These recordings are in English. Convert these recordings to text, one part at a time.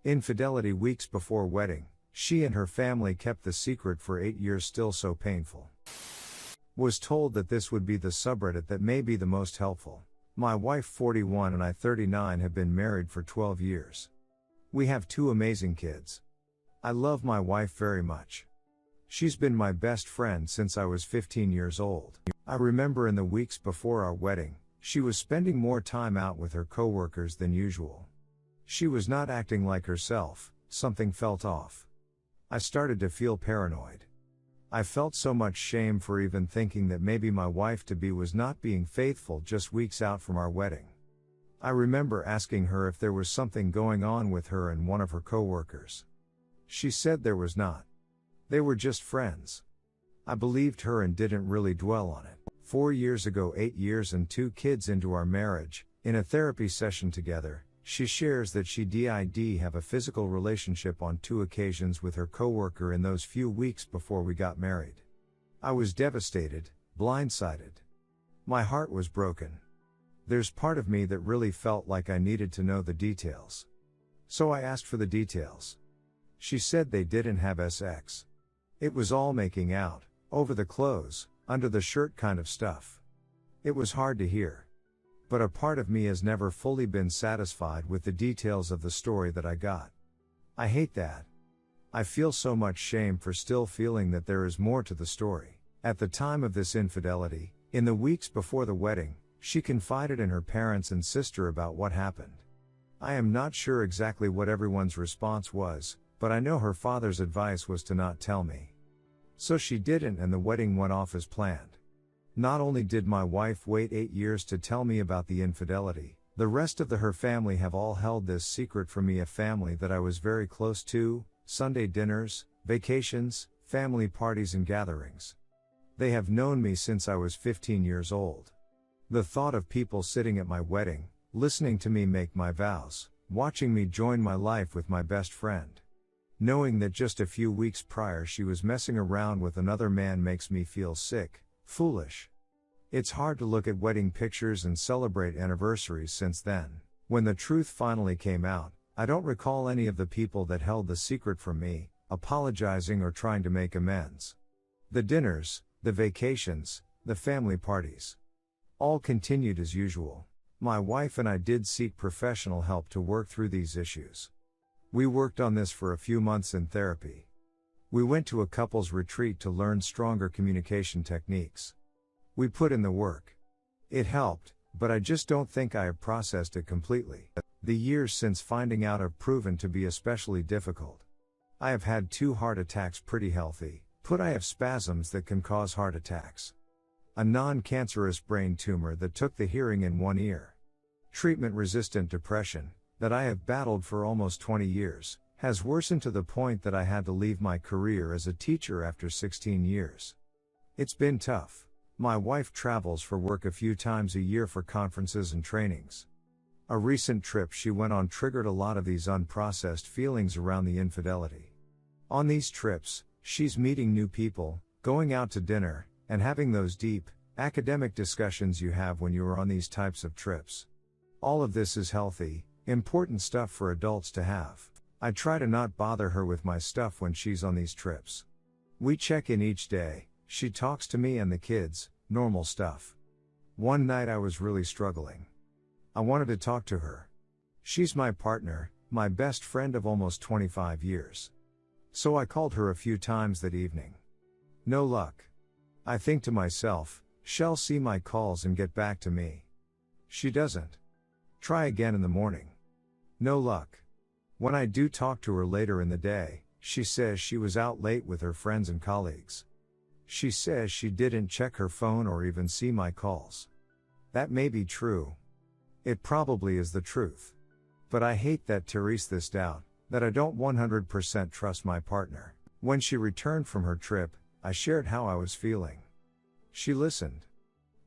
Infidelity weeks before wedding. She and her family kept the secret for 8 years, still so painful. Was told that this would be the subreddit that may be the most helpful. My wife 41 and I 39 have been married for 12 years. We have 2 amazing kids. I love my wife very much. She's been my best friend since I was 15 years old. I remember in the weeks before our wedding, she was spending more time out with her coworkers than usual. She was not acting like herself, something felt off. I started to feel paranoid. I felt so much shame for even thinking that maybe my wife-to-be was not being faithful just weeks out from our wedding. I remember asking her if there was something going on with her and one of her coworkers. She said there was not. They were just friends. I believed her and didn't really dwell on it. 4 years ago, 8 years and 2 kids into our marriage, in a therapy session together, she shares that she did have a physical relationship on 2 occasions with her coworker in those few weeks before we got married. I was devastated, blindsided. My heart was broken. There's part of me that really felt like I needed to know the details. So I asked for the details. She said they didn't have sex. It was all making out, over the clothes, under the shirt kind of stuff. It was hard to hear. But a part of me has never fully been satisfied with the details of the story that I got. I hate that. I feel so much shame for still feeling that there is more to the story. At the time of this infidelity, in the weeks before the wedding, she confided in her parents and sister about what happened. I am not sure exactly what everyone's response was, but I know her father's advice was to not tell me. So she didn't, and the wedding went off as planned. Not only did my wife wait 8 years to tell me about the infidelity, the rest of her family have all held this secret from me, a family that I was very close to, Sunday dinners, vacations, family parties and gatherings. They have known me since I was 15 years old. The thought of people sitting at my wedding, listening to me make my vows, watching me join my life with my best friend, knowing that just a few weeks prior she was messing around with another man makes me feel sick, foolish. It's hard to look at wedding pictures and celebrate anniversaries since then. When the truth finally came out, I don't recall any of the people that held the secret from me, apologizing or trying to make amends. The dinners, the vacations, the family parties, all continued as usual. My wife and I did seek professional help to work through these issues. We worked on this for a few months in therapy. We went to a couples retreat to learn stronger communication techniques. We put in the work. It helped, but I just don't think I have processed it completely. The years since finding out have proven to be especially difficult. I have had 2 heart attacks, pretty healthy, but I have spasms that can cause heart attacks. A non-cancerous brain tumor that took the hearing in one ear. Treatment-resistant depression, that I have battled for almost 20 years, has worsened to the point that I had to leave my career as a teacher after 16 years. It's been tough. My wife travels for work a few times a year for conferences and trainings. A recent trip she went on triggered a lot of these unprocessed feelings around the infidelity. On these trips, she's meeting new people, going out to dinner, and having those deep, academic discussions you have when you are on these types of trips. All of this is healthy, important stuff for adults to have. I try to not bother her with my stuff when she's on these trips. We check in each day, she talks to me and the kids, normal stuff. One night I was really struggling. I wanted to talk to her. She's my partner, my best friend of almost 25 years. So I called her a few times that evening. No luck. I think to myself, she'll see my calls and get back to me. She doesn't. Try again in the morning. No luck. When I do talk to her later in the day, she says she was out late with her friends and colleagues. She says she didn't check her phone or even see my calls. That may be true. It probably is the truth. But I hate that Therese this doubt, that I don't 100% trust my partner. When she returned from her trip, I shared how I was feeling. She listened.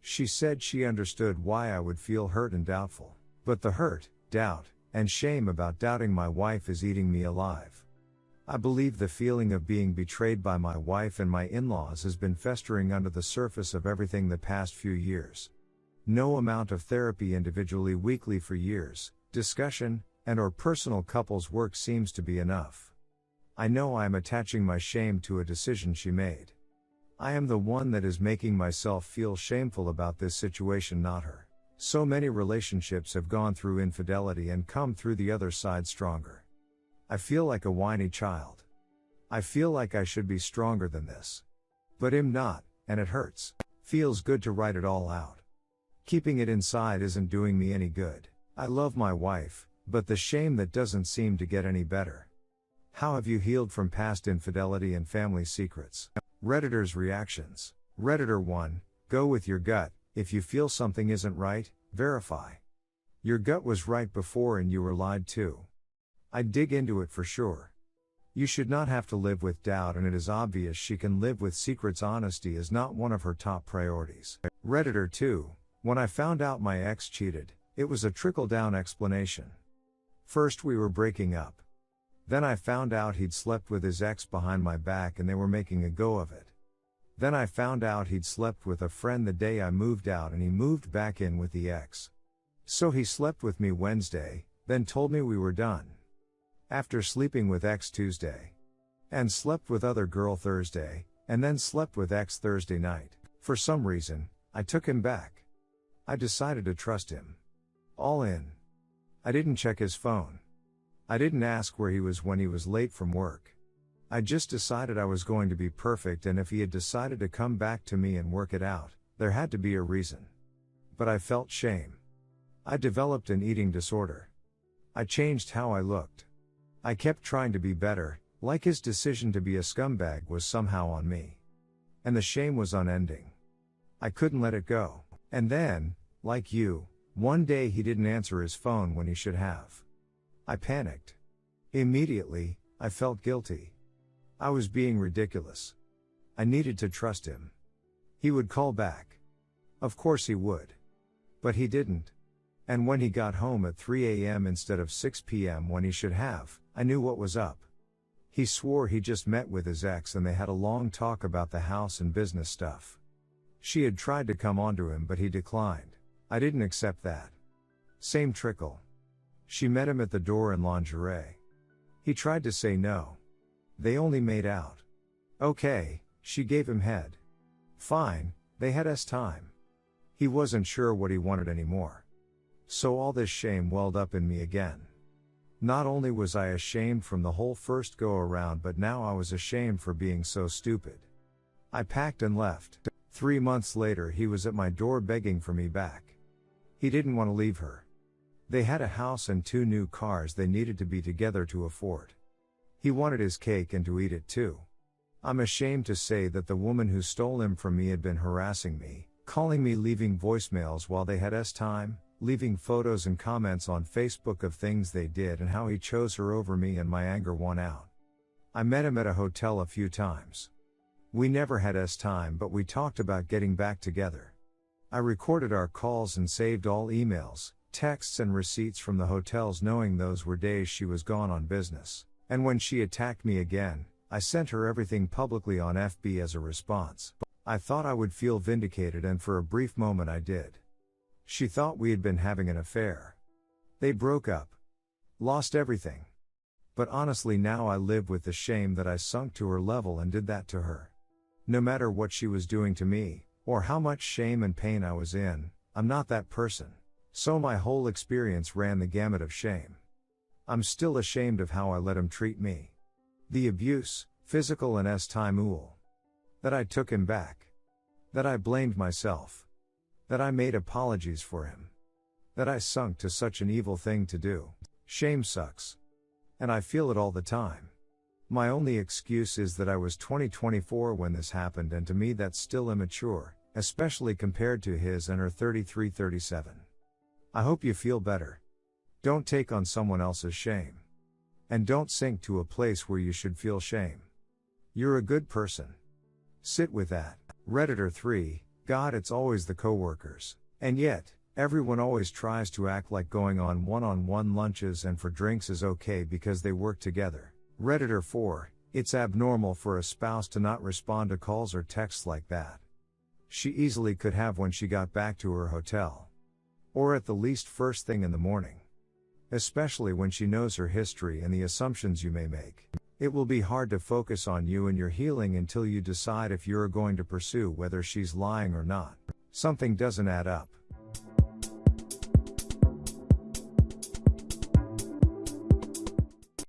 She said she understood why I would feel hurt and doubtful. But the hurt, doubt, and shame about doubting my wife is eating me alive. I believe the feeling of being betrayed by my wife and my in-laws has been festering under the surface of everything the past few years. No amount of therapy individually weekly for years, discussion, and or personal couples work seems to be enough. I know I am attaching my shame to a decision she made. I am the one that is making myself feel shameful about this situation, not her. So many relationships have gone through infidelity and come through the other side stronger. I feel like a whiny child. I feel like I should be stronger than this. But I'm not, and it hurts. Feels good to write it all out. Keeping it inside isn't doing me any good. I love my wife, but the shame that doesn't seem to get any better. How have you healed from past infidelity and family secrets? Redditor's reactions. Redditor 1, go with your gut. If you feel something isn't right, verify. Your gut was right before and you were lied to. I'd dig into it for sure. You should not have to live with doubt, and it is obvious she can live with secrets. Honesty is not one of her top priorities. Redditor 2, when I found out my ex cheated, it was a trickle-down explanation. First we were breaking up. Then I found out he'd slept with his ex behind my back and they were making a go of it. Then I found out he'd slept with a friend the day I moved out and he moved back in with the ex. So he slept with me Wednesday, then told me we were done. After sleeping with ex Tuesday. And slept with other girl Thursday, and then slept with ex Thursday night. For some reason, I took him back. I decided to trust him. All in. I didn't check his phone. I didn't ask where he was when he was late from work. I just decided I was going to be perfect, and if he had decided to come back to me and work it out, there had to be a reason. But I felt shame. I developed an eating disorder. I changed how I looked. I kept trying to be better, like his decision to be a scumbag was somehow on me. And the shame was unending. I couldn't let it go. And then, like you, one day he didn't answer his phone when he should have. I panicked. Immediately, I felt guilty. I was being ridiculous. I needed to trust him. He would call back. Of course he would. But he didn't. And when he got home at 3 a.m. instead of 6 p.m. when he should have, I knew what was up. He swore he just met with his ex and they had a long talk about the house and business stuff. She had tried to come onto him but he declined. I didn't accept that. Same trickle. She met him at the door in lingerie. He tried to say no. They only made out. Okay, she gave him head. Fine, they had time. He wasn't sure what he wanted anymore. So all this shame welled up in me again. Not only was I ashamed from the whole first go around, but now I was ashamed for being so stupid. I packed and left. 3 months later he was at my door begging for me back. He didn't want to leave her. They had a house and 2 new cars they needed to be together to afford. He wanted his cake and to eat it too. I'm ashamed to say that the woman who stole him from me had been harassing me, calling me, leaving voicemails while they had time, leaving photos and comments on Facebook of things they did and how he chose her over me, and my anger won out. I met him at a hotel a few times. We never had time, but we talked about getting back together. I recorded our calls and saved all emails, texts and receipts from the hotels, knowing those were days she was gone on business. And when she attacked me again, I sent her everything publicly on FB as a response. I thought I would feel vindicated, and for a brief moment I did. She thought we had been having an affair. They broke up. Lost everything. But honestly now I live with the shame that I sunk to her level and did that to her. No matter what she was doing to me, or how much shame and pain I was in, I'm not that person. So my whole experience ran the gamut of shame. I'm still ashamed of how I let him treat me. The abuse, physical and time. That I took him back. That I blamed myself. That I made apologies for him. That I sunk to such an evil thing to do. Shame sucks. And I feel it all the time. My only excuse is that I was 24 when this happened, and to me that's still immature, especially compared to his and her 33-37. I hope you feel better. Don't take on someone else's shame. And don't sink to a place where you should feel shame. You're a good person. Sit with that. Redditor 3, God, it's always the coworkers. And yet, everyone always tries to act like going on one-on-one lunches and for drinks is okay because they work together. Redditor 4, it's abnormal for a spouse to not respond to calls or texts like that. She easily could have when she got back to her hotel. Or at the least first thing in the morning. especially when she knows her history and the assumptions you may make. It will be hard to focus on you and your healing until you decide if you're going to pursue whether she's lying or not. Something doesn't add up.